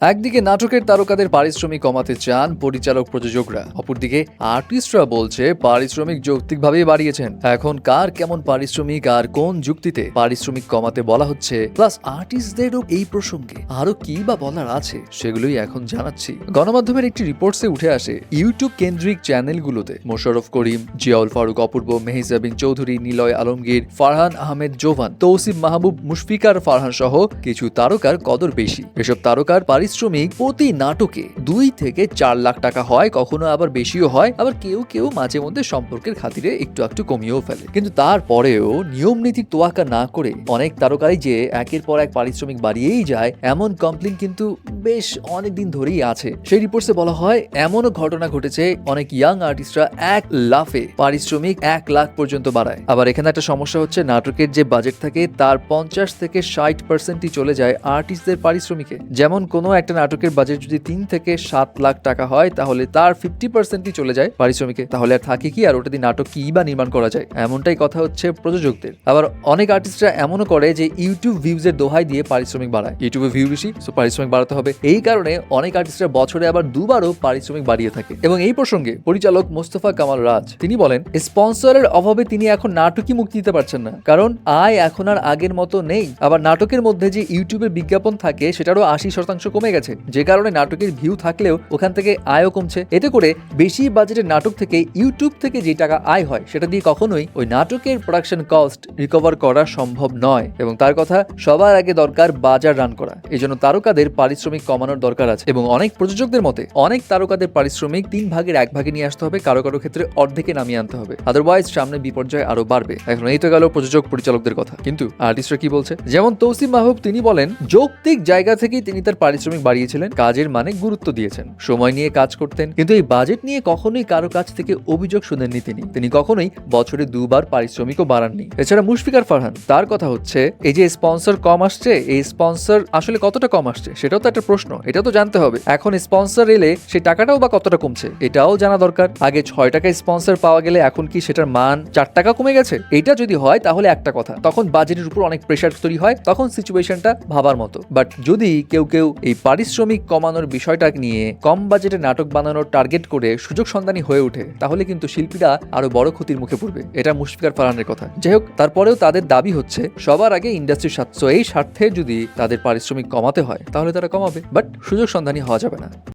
একদিকে নাটকের তারকাদের পারিশ্রমিক কমাতে চান পরিচালক প্রযোজকরা, অপরদিকে আর্টিস্টরা বলছে পারিশ্রমিক যৌক্তিকভাবেই বাড়িয়েছেন। এখন কার কেমন পারিশ্রমিক আর কোন যুক্তিতে পারিশ্রমিক কমাতে বলা হচ্ছে, প্লাস আর্টিস্টদেরও এই প্রসঙ্গে আরো কি বা বলার আছে, সেগুলোই এখন জানাচ্ছি। গণমাধ্যমের একটি রিপোর্টসে উঠে আসে ইউটিউব কেন্দ্রিক চ্যানেলগুলোতে মোশাররফ করিম, জিয়াউল ফারুক অপূর্ব, মেহজাবিন চৌধুরী, নিলয় আলমগীর, ফারহান আহমেদ জোভান, তৌসিফ মাহবুব, মুশফিকার ফারহান সহ কিছু তারকার কদর বেশি। এসব তারকার পারিশ্রমিক প্রতি নাটকে 2 থেকে 4 লাখ টাকা হয়, কখনো আবার বেশিও হয়, আবার কেউ কেউ মাঝে মধ্যে সম্পর্কের খাতিরে একটু কমিয়েও ফেলে। কিন্তু তারপরেও নিয়ম নীতির তোয়াক্কা না করে অনেক তারকাই যে একের পর এক পারিশ্রমিক বাড়িয়েই যায়, এমন কমপ্লেইন কিন্তু বেশ অনেকদিন ধরেই আছে। সেই রিপোর্টসে বলা হয় এমনও ঘটনা ঘটেছে, অনেক ইয়াং আর্টিস্টরা এক লাফে পারিশ্রমিক 1 লাখ পর্যন্ত বাড়ায়। আবার এখানে একটা সমস্যা হচ্ছে, নাটকের যে বাজেট থাকে তার 50 থেকে 60% চলে যায় আর্টিস্টদের পারিশ্রমিকে। যেমন কোনো একটা নাটকের বাজেট যদি 3 থেকে 7 লাখ টাকা হয়, তাহলে তার 50% চলে যায় পারিশ্রমিকে। তাহলে আর থাকে কি, আর ওটা দিয়ে নাটক কি বা নির্মাণ করা যায়? এমনটাই কথা হচ্ছে প্রযোজকদের। আবার অনেক আর্টিস্টরা এমনও করে যে ইউটিউব ভিউজের দোহাই দিয়ে পারিশ্রমিক বাড়ায়। ইউটিউবে ভিউ বেশি, সো পারিশ্রমিক বাড়াতে হবে। এই কারণে অনেক আর্টিস্টরা বছরে আবার দুবারও পারিশ্রমিক বাড়িয়ে থাকে। এবং এই প্রসঙ্গে পরিচালক মোস্তফা কামাল রাজ তিনি বলেন, স্পন্সরের অভাবে তিনি এখন নাটকই মুক্তি দিতে পারছেন না, কারণ আয় এখন আর আগের মতো নেই। আবার নাটকের মধ্যে যে ইউটিউবের বিজ্ঞাপন থাকে সেটারও 80% কমে গেছে, যে কারণে নাটকের ভিউ থাকলেও ওখান থেকে আয়ও কমছে। এতে করে বেশি বাজেটের নাটক থেকে ইউটিউব থেকে যে টাকা আয় হয়, সেটা দিয়ে কখনোই ওই নাটকের প্রোডাকশন কস্ট রিকভার করা সম্ভব নয়। এবং তার কথা, সবার আগে দরকার বাজার রান করা। এই জন্য তারকাদের পারিশ্রমিক কমানোর দরকার আছে। এবং অনেক প্রযোজকদের মতে অনেক তারকাদের পারিশ্রমিক 3 ভাগের 1 ভাগে নিয়ে আসতে হবে, কারো কারো ক্ষেত্রে অর্ধেকে নামিয়ে আনতে হবে, আদারওয়াইজ সামনে বিপর্যয় আরো বাড়বে। এখন এই তো গেল প্রযোজক পরিচালকদের কথা, কিন্তু আর্টিস্টরা কি বলছে? যেমন তৌসিফ মাহবুব তিনি বলেন, যৌক্তিক জায়গা থেকেই তিনি তার পারিশ্রমিক বাড়িয়েছিলেন, কাজের মানে গুরুত্ব দিয়েছেন, সময় নিয়ে কাজ করতেন, কিন্তু এই বাজেট নিয়ে কখনোই কারো কাছ থেকে অভিযোগ শুনেননি। তিনি কখনোই বছরে 2 বার পারিশ্রমিকও বাড়াননি। এছাড়া মুশফিকার ফারহান, তার কথা হচ্ছে, এই যে স্পন্সর কম আসছে, এই স্পন্সর আসলে কতটা কম আসছে সেটাও তো একটা প্রশ্ন, এটা তো জানতে হবে। এখন স্পন্সর এলে সেই টাকাটাও বা কতটা কমছে এটাও জানা দরকার। আগে 6 টাকায় স্পন্সর পাওয়া গেলে এখন কি সেটার মান 4 টাকা কমে গেছে? এটা যদি হয় তাহলে একটা কথা, তখন বাজেটের উপর অনেক প্রেশার তৈরি হয়, তখন সিচুয়েশনটা ভাবার মতো। বাট যদি কেউ এই পারিশ্রমিক কমানোর বিষয়টা নিয়ে কম বাজেটে নাটক বানানোর টার্গেট করে সুযোগ সন্ধানী হয়ে ওঠে, তাহলে কিন্তু শিল্পীরা আরো বড় ক্ষতির মুখে পড়বে। এটা মুশফিকার ফারহানের কথা। যাই হোক, তারপরেও তাদের দাবি হচ্ছে সবার আগে ইন্ডাস্ট্রির স্বার্থ, এই স্বার্থে যদি তাদের পারিশ্রমিক কমাতে হয় তাহলে তারা কমাবে, বাট সুযোগ সন্ধানী হওয়া যাবে না।